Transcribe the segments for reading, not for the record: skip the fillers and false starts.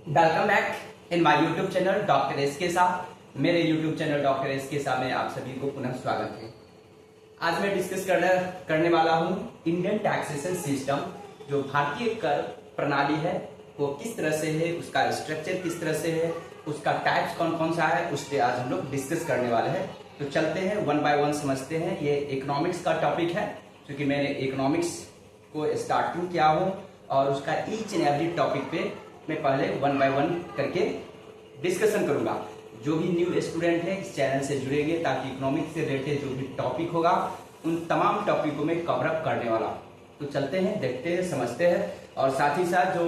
Welcome back in my YouTube channel doctor S के साथ। मेरे यूट्यूब चैनल डॉक्टर एस के साथ में आप सभी को पुनः स्वागत है। आज मैं डिस्कस करने वाला हूं इंडियन टैक्सेशन सिस्टम, जो भारतीय कर प्रणाली है वो किस तरह से है, उसका स्ट्रक्चर किस तरह से है, उसका टाइप्स कौन कौन सा है, उस पर आज हम लोग डिस्कस करने वाले हैं। तो चलते हैं वन बाय वन समझते हैं। ये इकोनॉमिक्स का टॉपिक है, क्योंकि मैंने इकोनॉमिक्स को स्टार्टिंग किया हूँ और उसका ईच एंड एवरी टॉपिक पे मैं पहले वन बाय वन करके डिस्कशन करूंगा। जो भी न्यू स्टूडेंट है इस चैनल से जुड़ेंगे, ताकि इकोनॉमिक्स से रिलेटेड जो भी टॉपिक होगा उन तमाम टॉपिक को मैं कवर अप करने वाला। तो चलते हैं, देखते हैं, समझते हैं। और साथ ही साथ जो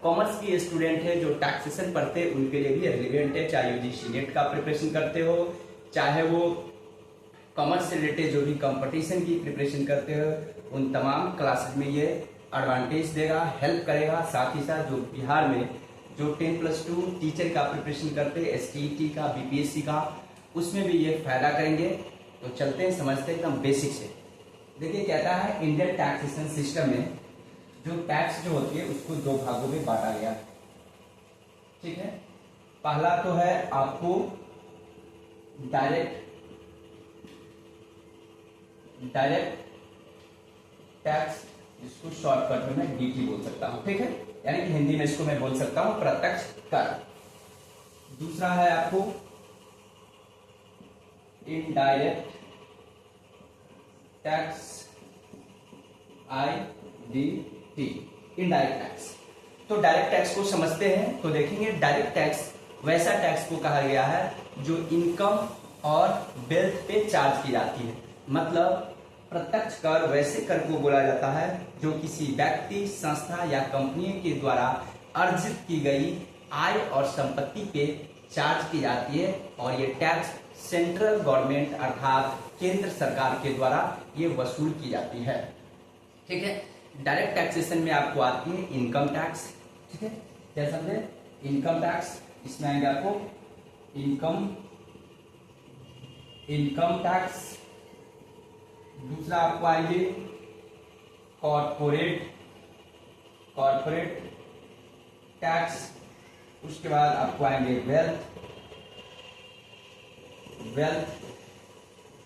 कॉमर्स की स्टूडेंट है, जो टैक्सेशन पढ़ते हैं, उनके लिए भी रिलेवेंट है। चाहे यूजीसी नेट का प्रिपरेशन करते हो, चाहे वो कॉमर्स से रिलेटेड जो भी कंपटीशन की प्रिपरेशन करते हो, उन तमाम क्लासेस में ये एडवांटेज देगा, हेल्प करेगा। साथ ही साथ जो बिहार में जो 10+2 टीचर का प्रिपरेशन करते हैं, STET का, BPSC का, उसमें भी ये फायदा करेंगे। तो चलते हैं, समझते हैं एकदम बेसिक से। देखिए, कहता है इंडियन टैक्सेशन सिस्टम में जो टैक्स जो होती है उसको दो भागों में बांटा गया है। ठीक है, पहला तो है आपको डायरेक्ट टैक्स, जिसको शॉर्टकट में मैं DT बोल सकता हूं। ठीक है, यानी कि हिंदी में इसको मैं बोल सकता हूं प्रत्यक्ष कर। दूसरा है आपको indirect tax, IDT, indirect tax. तो डायरेक्ट टैक्स को समझते हैं। तो देखेंगे, डायरेक्ट टैक्स वैसा टैक्स को कहा गया है जो इनकम और वेल्थ पे चार्ज की जाती है। मतलब प्रत्यक्ष कर वैसे कर को बोला जाता है जो किसी व्यक्ति, संस्था या कंपनी के द्वारा अर्जित की गई आय और संपत्ति पे चार्ज की जाती है, और ये टैक्स सेंट्रल गवर्नमेंट अर्थात केंद्र सरकार के द्वारा ये वसूल की जाती है। ठीक है, डायरेक्ट टैक्सेशन में आपको आती है इनकम टैक्स। ठीक है, क्या समझे, इनकम टैक्स, इसमें आएंगे आपको इनकम टैक्स। दूसरा आपको आएंगे कॉर्पोरेट टैक्स। उसके बाद आपको आएंगे वेल्थ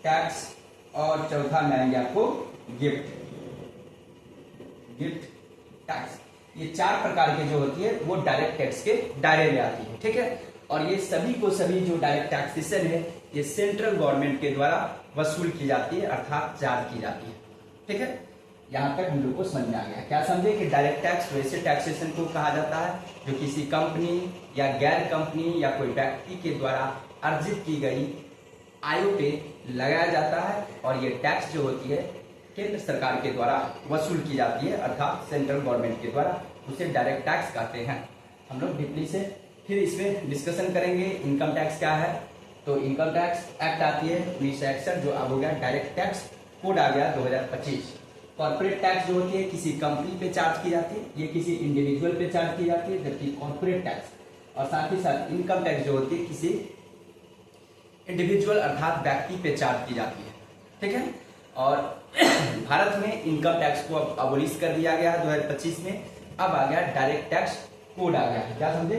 टैक्स, और चौथा में आएंगे आपको गिफ्ट टैक्स। ये चार प्रकार के जो होती है वो डायरेक्ट टैक्स के दायरे में आती है। ठीक है, और ये सभी जो डायरेक्ट टैक्सेशन है ये सेंट्रल गवर्नमेंट के द्वारा वसूल की जाती है, अर्थात चार्ज की जाती है। ठीक है, यहां तक हम लोग को समझ में आ गया। क्या समझे कि डायरेक्ट टैक्स वैसे टैक्सेशन को कहा जाता है जो किसी कंपनी या गैर कंपनी या कोई व्यक्ति के द्वारा अर्जित की गई आय पे लगाया जाता है, और ये टैक्स जो होती है केंद्र सरकार के द्वारा वसूल की जाती है, अर्थात सेंट्रल गवर्नमेंट के द्वारा, उसे डायरेक्ट टैक्स कहते हैं। हम लोग डीपली से फिर इसमें डिस्कशन करेंगे इनकम टैक्स क्या है। तो इनकम टैक्स एक्ट आती है 1961, जो अब हो गया डायरेक्ट टैक्स कोड आ गया 2025। कॉर्पोरेट टैक्स जो होती है किसी कंपनी पे चार्ज की जाती है, ये किसी इंडिविजुअल पे चार्ज की जाती है, जबकि कॉर्पोरेट टैक्स और साथ ही साथ इनकम टैक्स जो होती है किसी इंडिविजुअल अर्थात व्यक्ति पे चार्ज की जाती है। ठीक है, और भारत में इनकम टैक्स को अब अबोलिश कर दिया गया है 2025 में। अब आ गया डायरेक्ट टैक्स कोड आ गया है। क्या समझे,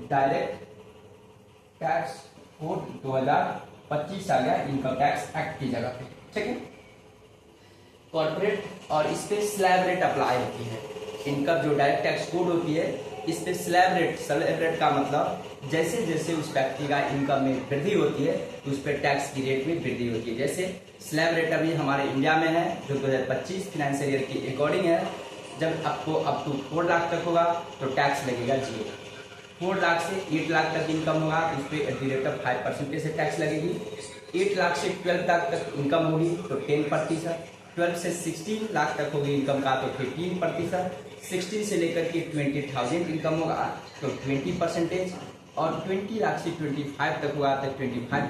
डायरेक्ट टैक्स कोड 2025 आ गया इनकम टैक्स एक्ट की जगह पे। ठीक है, कॉर्पोरेट और इस पे स्लैब रेट अप्लाई होती है। इनकम जो डायरेक्ट टैक्स कोड होती है इस पे स्लैब रेट का मतलब जैसे जैसे उस व्यक्ति का इनकम में वृद्धि होती है तो उस पर टैक्स की रेट में वृद्धि होती है। जैसे स्लैब रेट अभी हमारे इंडिया में है जो 2025 फाइनेंशियल ईयर की अकॉर्डिंग है, जब आपको अप टू 4 लाख तक होगा तो टैक्स लगेगा 0। 4 लाख से 8 लाख तक इनकम होगा तो उस पर एट द रेट ऑफ 5% से टैक्स लगेगी। 8 लाख से 12 लाख तक इनकम होगी तो 10%। 12 से 16 लाख तक होगी इनकम का तो 15%। 16 से लेकर के 20,000 इनकम होगा तो 20%, और 20 लाख से 25 तक होगा तो 25%।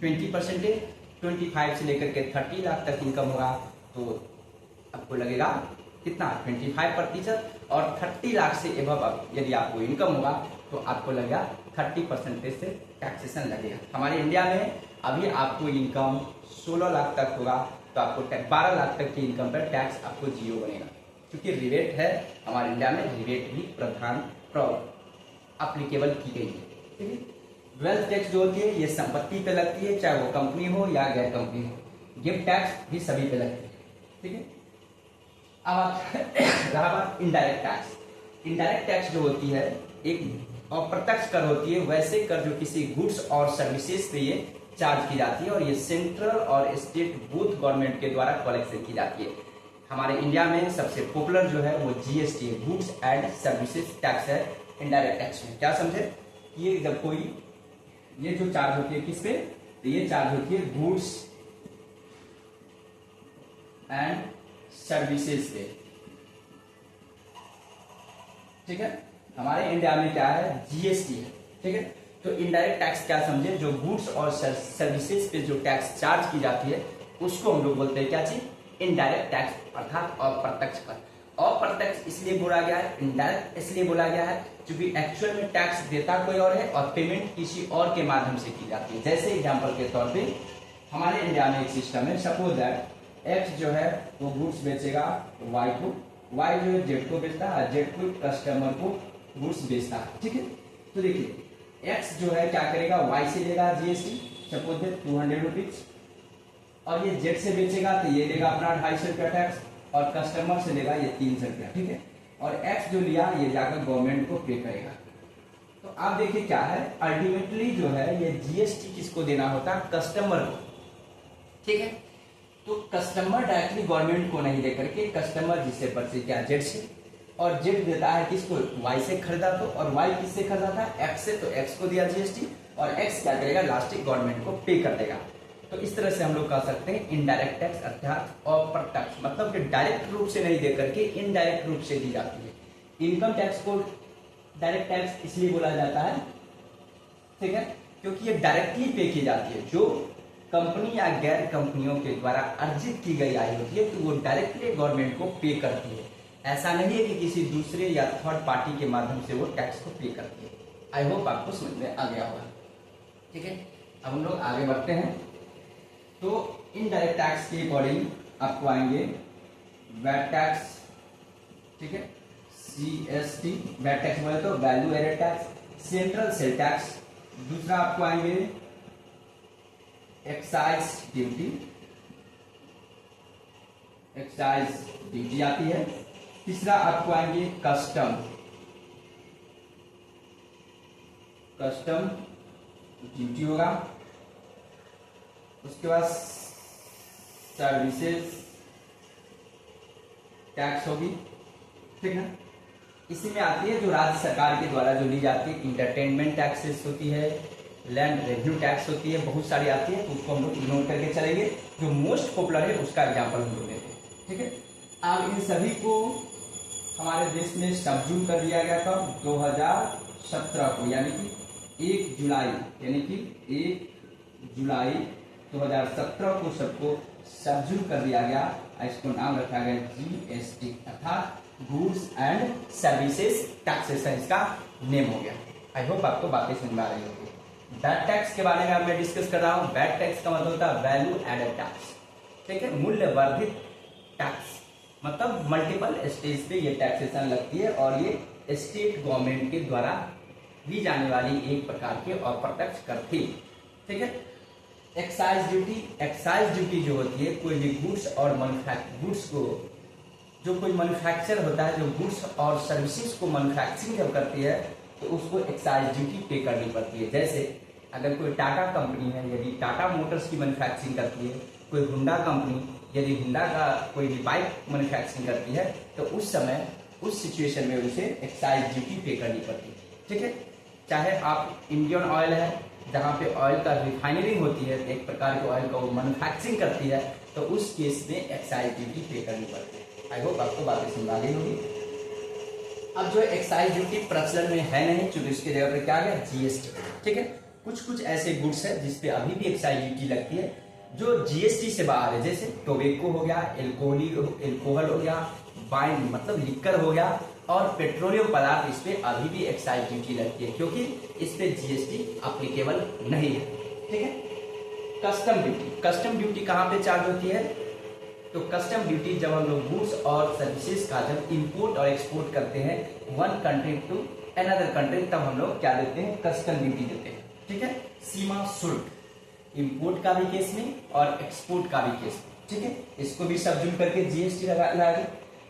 20%, 25 से लेकर के 30 लाख तक इनकम होगा तो आपको लगेगा कितना, 25%, और 30 लाख से एबव यदि आपको इनकम होगा तो आपको लगेगा 30% से टैक्सेशन लगेगा। हमारे इंडिया में अभी आपको इनकम 16 लाख तक होगा तो आपको 12 लाख तक की इनकम पर टैक्स आपको 0 बनेगा, क्योंकि रिबेट है हमारे इंडिया में, रिबेट भी प्रावधान अप्लीकेबल की गई है। ठीक है, वेल्थ टैक्स जो होती है ये संपत्ति पे लगती है, चाहे वो कंपनी हो या गैर कंपनी हो। गिफ्ट टैक्स भी सभी पे लगती है। ठीक है, अब रहा बात इनडायरेक्ट टैक्स। इनडायरेक्ट टैक्स जो होती है एक अप्रत्यक्ष कर होती है, वैसे कर जो किसी गुड्स और सर्विसेज पे ये चार्ज की जाती है और ये सेंट्रल और स्टेट बोथ गवर्नमेंट के द्वारा कलेक्शन की जाती है। हमारे इंडिया में सबसे पॉपुलर जो है वो जीएसटी है, गुड्स एंड सर्विसेज टैक्स है। इनडायरेक्ट टैक्स में क्या समझे, ये जब कोई ये जो चार्ज होती है किस पे, तो ये चार्ज होती है गुड्स एंड सर्विसेज पे। ठीक है, हमारे इंडिया में क्या है, जीएसटी है। ठीक है, तो इनडायरेक्ट टैक्स क्या समझे, जो गुड्स और सर्विसेज पे जो टैक्स चार्ज की जाती है उसको हम लोग बोलते हैं क्या चीज, इनडायरेक्ट टैक्स, अर्थात अप्रत्यक्ष कर। अप्रत्यक्ष इसलिए बोला गया है, इनडायरेक्ट इसलिए बोला गया है क्योंकि एक्चुअल में टैक्स देता कोई और है और पेमेंट किसी और के माध्यम से की जाती है। जैसे एग्जांपल के तौर पे हमारे इंडिया में एक सिस्टम है, सपोज दैट एक्स जो है वो गुड्स बेचेगा वाई को, वाई जो है जेड को बेचता है, जेड को कस्टमर को गुड्स बेचता है। ठीक है, तो देखिए एक्स जो है क्या करेगा, वाई से लेगा जीएसटी, सपोज दैट 200 रुपीज, और ये जेड से बेचेगा तो ये लेगा अपना 250 रुपया टैक्स, और कस्टमर से लेगा ये 300 रुपया। ठीक है, और एक्स जो लिया ये जाकर गवर्नमेंट को पे करेगा। तो आप देखिए क्या है, अल्टीमेटली जो है ये जीएसटी किसको देना होता है, कस्टमर को। ठीक है, तो कस्टमर डायरेक्टली गवर्नमेंट को नहीं देकर के कस्टमर जिससे परचेज किया जेड से, और जेड देता है किसको, वाई से खरीदा तो, और वाई किससे खरीदा था, एक्स से, तो एक्स को दिया जीएसटी, और एक्स क्या करेगा, लास्ट गवर्नमेंट को पे कर देगा। तो इस तरह से हम लोग कह सकते हैं इनडायरेक्ट टैक्स अर्थात अप्रत्यक्ष, मतलब कि डायरेक्ट रूप से नहीं दे करके इनडायरेक्ट रूप से दी जाती है। इनकम टैक्स को डायरेक्ट टैक्स इसलिए बोला जाता है, ठीक है, क्योंकि ये डायरेक्टली पे की जाती है। जो कंपनी या गैर कंपनियों के द्वारा अर्जित की गई आय होती है तो वो डायरेक्टली गवर्नमेंट को पे करती है। ऐसा नहीं है कि किसी दूसरे या थर्ड पार्टी के माध्यम से वो टैक्स को पे करती है। आई होप आपको समझ में आ गया होगा। ठीक है, अब हम लोग आगे बढ़ते हैं। तो इनडायरेक्ट टैक्स के अकॉर्डिंग आपको आएंगे वैट टैक्स, ठीक है, सीएसटी, वैट टैक्स बोले तो value added tax, central sale tax. दूसरा आपको आएंगे एक्साइज ड्यूटी, एक्साइज ड्यूटी आती है। तीसरा आपको आएंगे कस्टम, कस्टम ड्यूटी होगा। उसके बाद सर्विसेज टैक्स होगी। ठीक है, इसी में आती है जो राज्य सरकार के द्वारा जो ली जाती है, इंटरटेनमेंट टैक्सेस होती है, लैंड रेवेन्यू टैक्स होती है, बहुत सारी आती है, तो उसको हम लोग इग्नोर करके चलेंगे। जो मोस्ट पॉपुलर है उसका एग्जाम्पल हम लोग लेते हैं। ठीक है, अब इन सभी को हमारे देश में सब्जूम कर दिया गया था 2017 को, यानी कि 1 जुलाई, यानी कि 1 जुलाई 2017 को सबको सब्जूम कर दिया गया। इसको नाम रखा गया जीएसटी, अर्थात गुड्स एंड सर्विसेज टैक्सेशन, इसका नेम हो गया। आई होप आपको बातें समझ में आ रही होगी। वैट टैक्स के बारे में अब मैं डिस्कस कर रहा हूँ। वैट टैक्स का मतलब होता है वैल्यू एडेड टैक्स। ठीक है, मूल्य वर्धित टैक्स, मतलब मल्टीपल स्टेज पे ये टैक्सेशन लगती है और ये स्टेट गवर्नमेंट के द्वारा दी जाने वाली एक प्रकार के अप्रत्यक्ष कर थी। ठीक है, एक्साइज ड्यूटी, एक्साइज ड्यूटी जो होती है कोई भी गुड्स और गुड्स को, जो कोई मैन्युफैक्चर होता है, जो गुड्स और सर्विसेज को मैन्युफैक्चरिंग जब करती है तो उसको एक्साइज ड्यूटी पे करनी पड़ती है। जैसे अगर कोई टाटा कंपनी है, यदि टाटा मोटर्स की मैन्युफैक्चरिंग करती है, कोई हुंडा कंपनी यदि हुंडा का कोई भी बाइक मैन्युफैक्चरिंग करती है, तो उस समय उस सिचुएशन में उसे एक्साइज ड्यूटी पे करनी पड़ती है। ठीक है, चाहे आप इंडियन ऑयल है जहाँ पे ऑयल का रिफाइनरिंग होती है, एक प्रकार के ऑयल का वो मैन्युफैक्चरिंग करती है, तो उस केस में एक्साइज ड्यूटी पे करनी पड़ती है। आई होप आपको बातें समझा गई होगी। अब जो एक्साइज ड्यूटी प्रचलन में है नहीं, चूंकि इसके जगह पर क्या आ गया, जीएसटी। ठीक है, कुछ ऐसे गुड्स है जिसपे अभी भी एक्साइज ड्यूटी लगती है जो जीएसटी से बाहर है, जैसे टोबैको हो गया, एल्कोहल हो गया, वाइन मतलब लिक्कर हो गया, और पेट्रोलियम पदार्थ, इस पे अभी भी एक्साइज ड्यूटी लगती है क्योंकि इस पे जीएसटी एप्लीकेबल नहीं है। ठीक है, कस्टम ड्यूटी, कस्टम ड्यूटी कहाँ पे चार्ज होती है, तो कस्टम ड्यूटी जब हम लोग गुड्स और सर्विसेज का जब इंपोर्ट और एक्सपोर्ट करते हैं one country to another country, तब हम लोग क्या देते हैं, कस्टम ड्यूटी देते हैं। ठीक है, सीमा शुल्क इंपोर्ट का भी केस में और एक्सपोर्ट का भी केस में। ठीक है, इसको भी सबजुम करके जीएसटी लगा।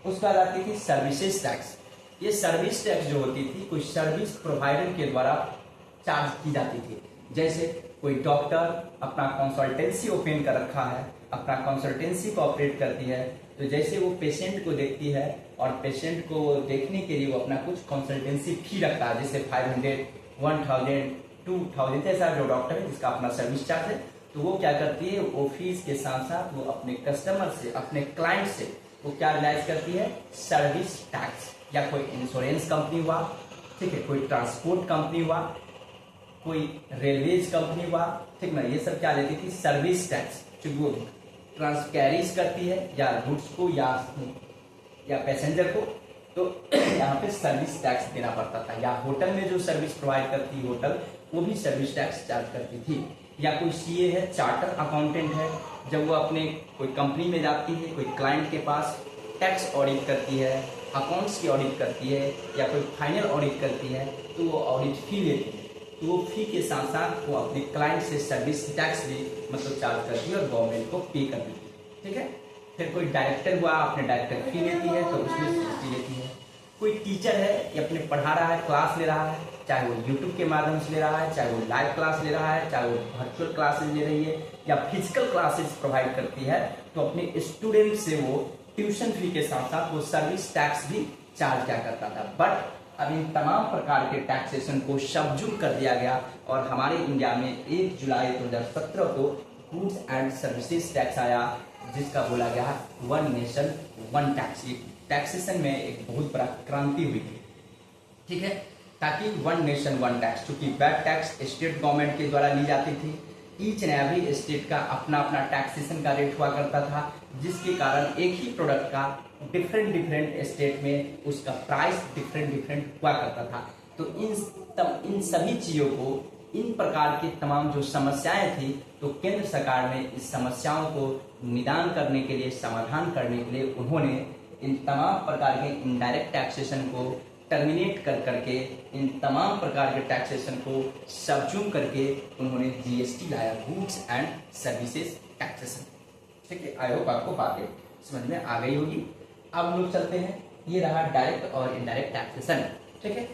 उसके बाद आती थी सर्विसेज टैक्स। ये सर्विस टैक्स जो होती थी कोई सर्विस प्रोवाइडर के द्वारा चार्ज की जाती थी। जैसे कोई डॉक्टर अपना कंसल्टेंसी ओपन कर रखा है, अपना कंसल्टेंसी को ऑपरेट करती है, तो जैसे वो पेशेंट को देखती है और पेशेंट को देखने के लिए वो अपना कुछ कंसल्टेंसी फी रखता है, जैसे 500, 1000, 2000, ऐसा जो डॉक्टर है जिसका अपना सर्विस चार्ज है, तो वो क्या करती है, वो फीस के साथ साथ वो अपने कस्टमर से, अपने क्लाइंट से वो क्या रिलाइज करती है, सर्विस टैक्स। या कोई इंश्योरेंस कंपनी हुआ, ठीक है, कोई ट्रांसपोर्ट कंपनी हुआ, कोई रेलवेज कंपनी हुआ, ठीक ना, ये सब क्या लेती थी, सर्विस टैक्स, जो वो कैरीज करती है या गुड्स को या पैसेंजर को, तो यहाँ पे सर्विस टैक्स देना पड़ता था। या होटल में जो सर्विस प्रोवाइड करती है होटल, वो भी सर्विस टैक्स चार्ज करती थी। या कोई सीए है, चार्टर अकाउंटेंट है, जब वो अपने कोई कंपनी में जाती है, कोई क्लाइंट के पास टैक्स ऑडिट करती है, अकाउंट्स की ऑडिट करती है या कोई फाइनल ऑडिट करती है, तो वो ऑडिट फी लेती है। तो वो फी के साथ साथ वो अपने क्लाइंट से सर्विस टैक्स भी मतलब चार्ज करती है और गवर्नमेंट को पे कर देती है। ठीक है, फिर कोई डायरेक्टर हुआ, अपने डायरेक्टर फी लेती है तो उसमें जीएसटी लेती है। कोई टीचर है, ये अपने पढ़ा रहा है, क्लास ले रहा है, चाहे वो यूट्यूब के माध्यम से ले रहा है, चाहे वो लाइव क्लास ले रहा है, चाहे वो वर्चुअल क्लासेज ले रही है या फिजिकल क्लासेज प्रोवाइड करती है, तो अपने स्टूडेंट से वो ट्यूशन फी के साथ साथ वो सर्विस टैक्स भी चार्ज क्या करता था। बट अब इन तमाम प्रकार के टैक्सेशन को सबजुम कर दिया गया और हमारे इंडिया में 1 जुलाई 2017 को गुड्स एंड सर्विसेज टैक्स आया, जिसका बोला गया one nation one tax. Taxation में एक बहुत बड़ा क्रांति हुई थी। ठीक है, ताकि वन नेशन वन टैक्स, क्योंकि वैट टैक्स स्टेट गवर्नमेंट के द्वारा ली जाती थी, ईच एंड एवरी स्टेट का अपना अपना टैक्सेशन का रेट हुआ करता था, जिसके कारण एक ही प्रोडक्ट का डिफरेंट स्टेट में उसका प्राइस डिफरेंट हुआ करता था। तो इन सभी चीजों को, इन प्रकार की तमाम जो समस्याएं थी, तो केंद्र सरकार ने इस समस्याओं को निदान करने के लिए, समाधान करने के लिए उन्होंने इन तमाम प्रकार के इनडायरेक्ट टैक्सेशन को टर्मिनेट करके इन तमाम प्रकार के टैक्सेशन को सबज्यूम करके उन्होंने जीएसटी लाया, गुड्स एंड सर्विसेज टैक्सेशन। ठीक है, आई होप आपको बातें समझ में आ गई होगी। अब हम लोग चलते हैं, ये रहा डायरेक्ट और इनडायरेक्ट टैक्सेशन। ठीक है,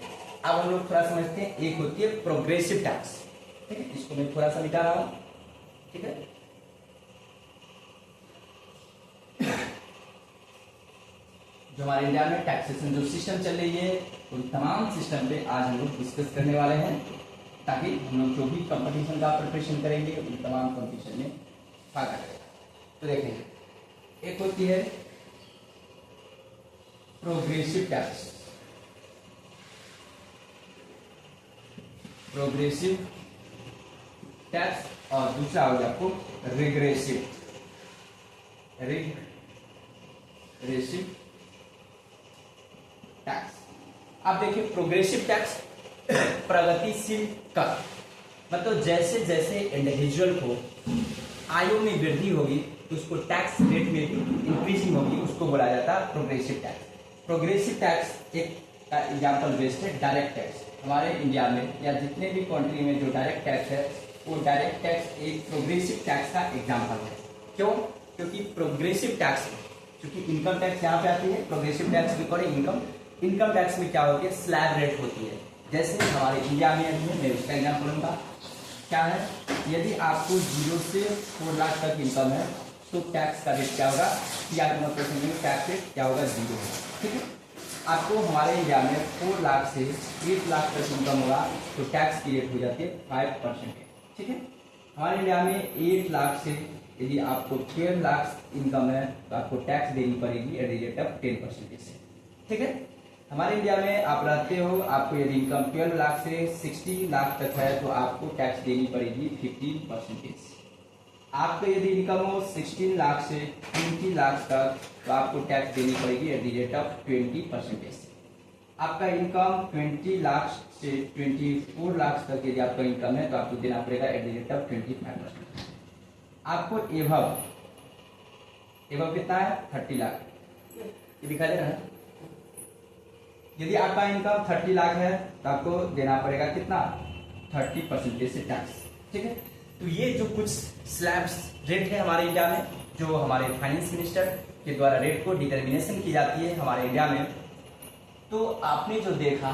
अब हम लोग थोड़ा समझते हैं, एक होती है प्रोग्रेसिव टैक्स। ठीक है, इसको मैं थोड़ा सा मिटा रहा हूं। ठीक है, जो हमारे इंडिया में टैक्सेशन जो सिस्टम चल रही है, उन तमाम सिस्टम पे आज हम लोग डिस्कस करने वाले हैं, ताकि हम लोग जो भी कंपटीशन का प्रिपरेशन करेंगे उन तमाम कंपटीशन में फायदा करेगा। तो देखें, एक होती है प्रोग्रेसिव टैक्स, प्रोग्रेसिव टैक्स, और दूसरा हो गया आपको रिग्रेसिव टैक्स। अब देखिए, प्रोग्रेसिव टैक्स प्रगतिशील कर, मतलब जैसे जैसे इंडिविजुअल को आयु में वृद्धि होगी तो उसको टैक्स रेट में भी इंक्रीजिंग होगी, उसको बोला जाता है प्रोग्रेसिव टैक्स। प्रोग्रेसिव टैक्स एक एग्जाम्पल बेस्ड है डायरेक्ट टैक्स। हमारे इंडिया में या जितने भी कंट्री में जो डायरेक्ट टैक्स है, वो डायरेक्ट टैक्स एक प्रोग्रेसिव टैक्स का एग्जाम्पल है। क्यों? क्योंकि प्रोग्रेसिव टैक्स, क्योंकि इनकम टैक्स यहाँ पे आती है, progressive tax because income tax में क्या होती है, स्लैब रेट होती है। जैसे हमारे इंडिया में अभी मैं उसका एग्जाम्पल दूंगा, क्या है, यदि आपको 0 से 4 लाख तक इनकम है तो टैक्स का रेट क्या होगा, या टैक्स रेट क्या होगा, 0 है। ठीक है, आपको हमारे इंडिया में 4 लाख से 8 लाख तक इनकम होगा तो टैक्स की रेट हो जाती है 5%। ठीक है, हमारे इंडिया में 8 लाख से यदि आपको 12 लाख इनकम है तो आपको टैक्स देनी पड़ेगी एट द रेट ऑफ 10% से। ठीक है, हमारे इंडिया में आप रहते हो, आपको यदि इनकम 12 लाख से 60 लाख तक है तो आपको टैक्स देनी पड़ेगी 15%। आपको यदि इनकम हो 16 लाख से 20 लाख तक तो आपको टैक्स देनी पड़ेगी एट द रेट ऑफ 20%। आपका इनकम 20 लाख से 24 लाख तक यदि आपका इनकम है तो आपको देना पड़ेगा एट द रेट ऑफ 25%। आपको एभव एबव कितना है 30 लाख, ये दिखा दे रहा है। यदि आपका इनकम 30 लाख है तो आपको देना पड़ेगा कितना 30% से टैक्स, ठीक है। तो ये जो कुछ स्लैब्स रेट है हमारे इंडिया में, जो हमारे फाइनेंस मिनिस्टर के द्वारा रेट को डिटर्मिनेशन की जाती है हमारे इंडिया में। तो आपने जो देखा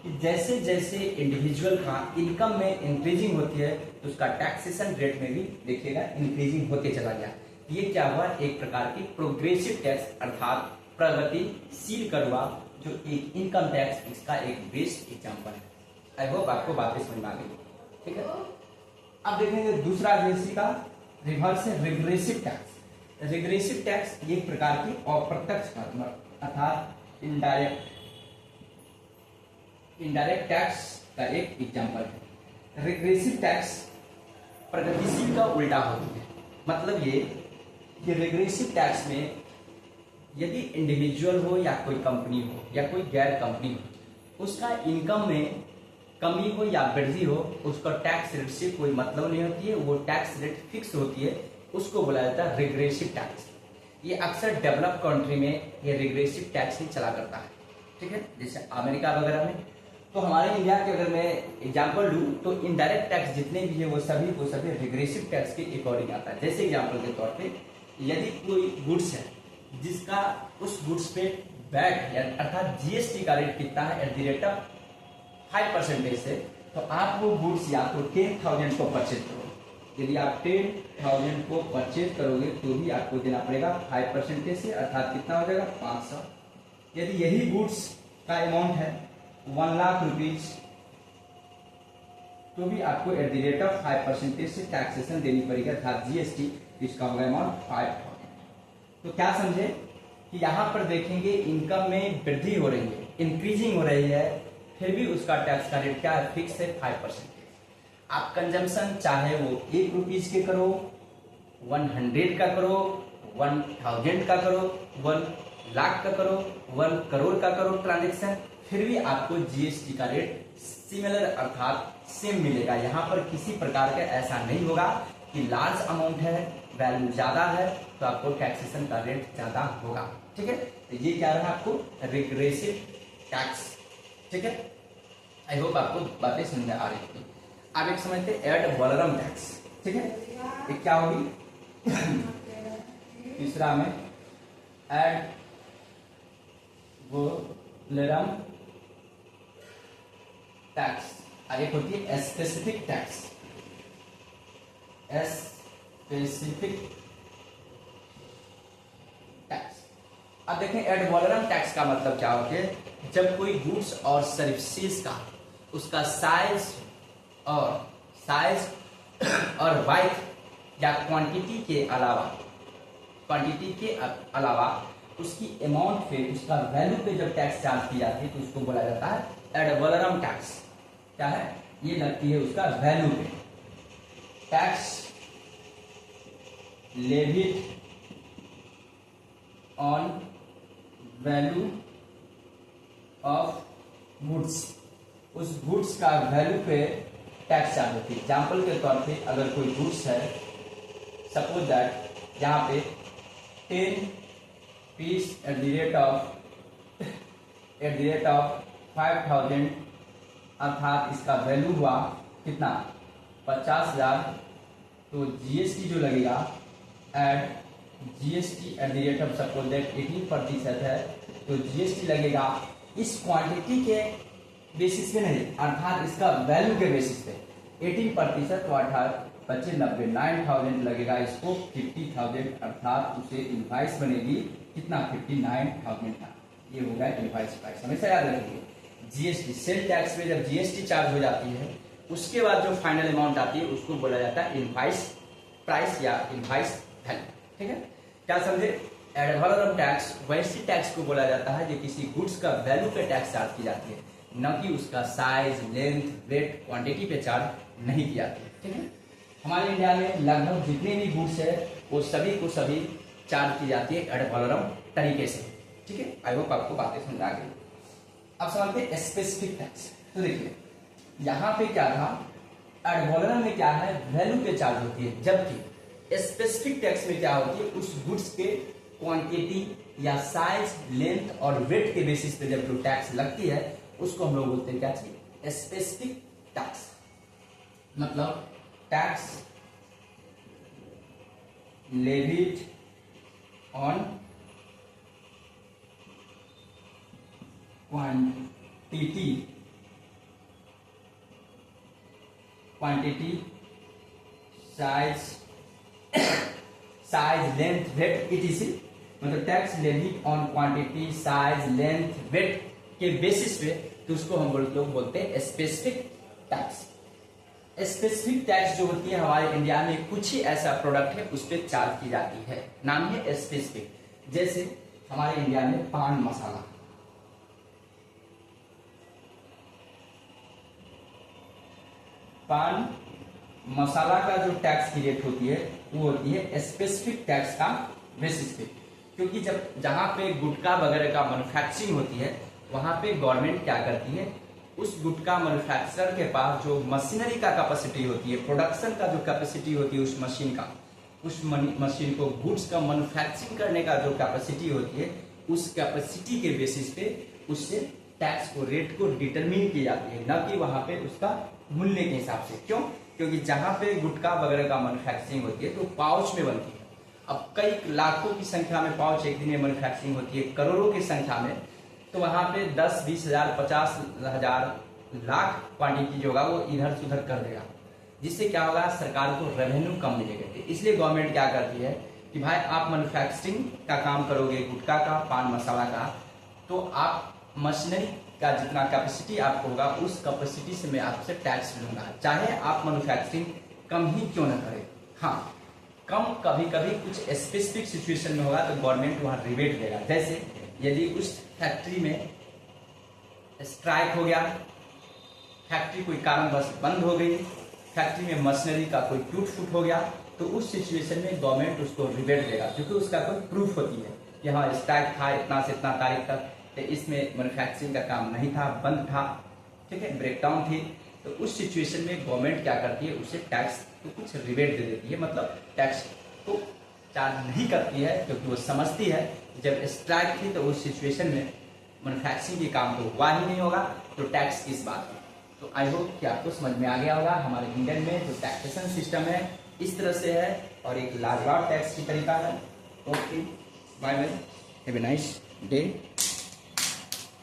कि जैसे जैसे इंडिविजुअल का इनकम में इंक्रीजिंग होती है तो उसका टैक्सेशन रेट में भी देखिएगा इंक्रीजिंग होते चला गया। ये क्या हुआ, एक प्रकार की प्रोग्रेसिव टैक्स अर्थात प्रगतिशील कर हुआ, जो एक इनकम टैक्स इसका एक बेस्ट एग्जाम्पल है। आई होप आपको बातें समझ में आ गई, ठीक है। अब देखेंगे दूसरा जीएसटी का रिवर्स है रिग्रेसिव टैक्स। रिग्रेसिव टैक्स एक प्रकार की अप्रत्यक्ष कर अर्थात इनडायरेक्ट टैक्स का एक एग्जाम्पल है। रिग्रेसिव टैक्स प्रगतिशील का उल्टा होती है। मतलब ये कि रिग्रेसिव टैक्स में यदि इंडिविजुअल हो या कोई कंपनी हो या कोई गैर कंपनी हो, उसका इनकम में कमी हो या वृद्धि हो, उसका टैक्स रेट से कोई मतलब नहीं होती है, वो टैक्स रेट फिक्स होती है, उसको बोला जाता है रिग्रेसिव टैक्स। ये अक्सर डेवलप कंट्री में ये रिग्रेसिव टैक्स ही चला करता है, ठीक है, जैसे अमेरिका वगैरह में। तो हमारे इंडिया के अगर मैं एग्जांपल लूँ तो इनडायरेक्ट टैक्स जितने भी है वो सभी रिग्रेसिव टैक्स के अकॉर्डिंग आता है। जैसे एग्जांपल के तौर पे यदि कोई गुड्स है जिसका उस गुड्स पे वैट अर्थात जीएसटी का रेट कितना है एट द रेट ऑफ 5% से, तो आप वो गुड्स या तो 10,000 को परचेज करोगे। यदि आप 10,000 को परचेज करोगे तो भी आपको देना पड़ेगा 5% से, अर्थात कितना हो जाएगा 500। यदि यही गुड्स का अमाउंट है 1 लाख रुपीज, तो भी आपको एट द रेट ऑफ 5% से टैक्सेशन देनी पड़ेगी, अर्थात जीएसटी, इसका होगा अमाउंट 5,000। तो क्या समझे कि यहाँ पर देखेंगे इनकम में वृद्धि हो रही है, इंक्रीजिंग हो रही है, फिर भी उसका टैक्स का रेट क्या है, फिक्स है 5%। आप कंजम्पशन चाहे वो 1 रुपीज के करो, 100 का करो, 1000 का करो, 1 लाख का करो, 1 करोड़ का करो ट्रांजेक्शन, फिर भी आपको जीएसटी का रेट सिमिलर अर्थात सेम मिलेगा। यहाँ पर किसी प्रकार का ऐसा नहीं होगा कि लार्ज अमाउंट है, वैल्यू ज्यादा है तो आपको टैक्सेशन का रेट ज्यादा होगा, ठीक है। तो ये क्या रहा आपको रिग्रेसिव टैक्स, ठीक है। आई होप आपको बातें समझ में आ रही थी। अब एक समझते एड वॉलरम टैक्स, ठीक है। ये क्या होगी तीसरा में एड वॉलरम टैक्स, और एक होती है स्पेसिफिक टैक्स। Specific tax. अब देखें एड वॉलरम टैक्स का मतलब क्या होता है, जब कोई गुड्स और सर्विसेज का उसका साइज और वाइट या क्वांटिटी के अलावा उसकी अमाउंट पे उसका वैल्यू पे जब टैक्स चार्ज की जाती है तो उसको बोला जाता है एड वॉलरम टैक्स। क्या है, ये लगती है उसका वैल्यू पे। Tax levied on value of goods, उस गुड्स का वैल्यू पे टैक्स चार्ज होती है। एग्जाम्पल के तौर पे अगर कोई गुड्स है, सपोज दैट यहाँ पे 10 piece at the rate of 5,000, अर्थात इसका वैल्यू हुआ कितना 50,000, तो जीएसटी जो लगेगा GST at the rate of suppose that 18% है, तो जीएसटी लगेगा इस क्वांटिटी के बेसिस पे नहीं, अर्थात इसका वैल्यू के बेसिस पे 18%, तो 25 90 9,000 लगेगा इसको 50,000, अर्थात उसे इनवाइस बनेगी कितना 59,000 का। ये होगा इनवाइस प्राइस। हमेशा याद रखिए जीएसटी सेल टैक्स में जब जीएसटी चार्ज हो जाती है उसके बाद जो फाइनल अमाउंट आती है उसको बोला जाता है इनवाइस प्राइस या इनवाइस वैल्यू, ठीक है। क्या समझे, एड वॉलरम टैक्स वैसी टैक्स को बोला जाता है जो किसी गुड्स का वैल्यू पे टैक्स चार्ज की जाती है, न कि उसका साइज, लेंथ, वेट, क्वांटिटी पे चार्ज नहीं की जाती है, ठीक है। हमारे इंडिया में लगभग जितने भी गुड्स है वो सभी को सभी चार्ज की जाती है एड वॉलरम तरीके से, ठीक है। आई होप आपको बातें समझ आ गई। अब समझते हैं स्पेसिफिक टैक्स। तो देखिए यहाँ पे क्या था, एड वॉलरम में क्या है वैल्यू पे चार्ज होती है, जबकि स्पेसिफिक टैक्स में क्या होती है उस गुड्स के क्वांटिटी या साइज, लेंथ और वेट के बेसिस पे जब जो टैक्स लगती है उसको हम लोग बोलते हैं क्या चाहिए, स्पेसिफिक टैक्स। मतलब tax levied on quantity size length weight etc. मतलब tax levied on quantity size length weight के बेसिस पे, तो उसको हम लोग बोलते हैं स्पेसिफिक टैक्स। स्पेसिफिक टैक्स जो होती है हमारे इंडिया में कुछ ही ऐसा प्रोडक्ट है उस पर चार्ज की जाती है, नाम है स्पेसिफिक। जैसे हमारे इंडिया में पान मसाला, पान मसाला का जो टैक्स की रेट होती है वो होती है स्पेसिफिक टैक्स का बेसिस पे। क्योंकि जब जहां पे गुटखा वगैरह का मैन्युफैक्चरिंग होती है वहां पे गवर्नमेंट क्या करती है, उस गुटखा मैन्युफैक्चरर के पास जो मशीनरी का कैपेसिटी होती है, प्रोडक्शन का जो कैपेसिटी होती है उस मशीन का, उस मशीन को गुड्स का मैन्युफैक्चरिंग करने का जो कैपेसिटी होती है, उस कैपेसिटी के बेसिस पे उससे टैक्स को रेट को डिटरमिन की जाती है, न कि वहां पे उसका मूल्य के हिसाब से। क्यों? क्योंकि जहां पे गुटखा वगैरह का मैन्युफैक्चरिंग होती है तो पाउच में बनती है। अब कई लाखों की संख्या में पाउच एक दिन में मैन्युफैक्चरिंग होती है, करोड़ों की संख्या में, तो वहां पे 10, 20 हजार, 50 हजार, लाख क्वांटिटी जो होगा वो इधर से उधर कर देगा, जिससे क्या होगा, सरकार को रेवेन्यू कम मिलेगा। इसलिए गवर्नमेंट क्या करती है कि भाई आप मैन्युफैक्चरिंग का काम करोगे गुटखा का, पान मसाला का, तो आप मशीनरी का जितना कैपेसिटी आपको होगा उस कैपेसिटी से मैं आपसे टैक्स लूंगा, चाहे आप मैन्युफैक्चरिंग कम ही क्यों ना करें। हाँ, कम कभी कभी कुछ स्पेसिफिक सिचुएशन में होगा तो गवर्नमेंट वहां रिबेट देगा। जैसे यदि उस फैक्ट्री में स्ट्राइक हो गया, फैक्ट्री कोई कारणवश बंद हो गई, फैक्ट्री में मशीनरी का कोई टूट फूट हो गया, तो उस सिचुएशन में गवर्नमेंट उसको रिबेट देगा, क्योंकि उसका कोई प्रूफ होती है कि हाँ स्ट्राइक था इतना से इतना तारीख तक, तो इसमें मैन्युफैक्चरिंग का काम नहीं था, बंद था, ठीक है, ब्रेकडाउन थी। तो उस सिचुएशन में गवर्नमेंट क्या करती है, उसे टैक्स को कुछ रिबेट दे देती है, मतलब टैक्स को चार्ज नहीं करती है, क्योंकि वो समझती है जब स्ट्राइक थी तो उस सिचुएशन में मैन्युफैक्चरिंग के काम तो हुआ ही नहीं होगा, तो टैक्स किस बात का। तो आई होप कि आपको समझ में आ गया होगा हमारे इंडियन में जो टैक्सेशन सिस्टम है इस तरह से है और एक लाजवाब टैक्स की तरीका है। Okay, bye bye, have a nice day.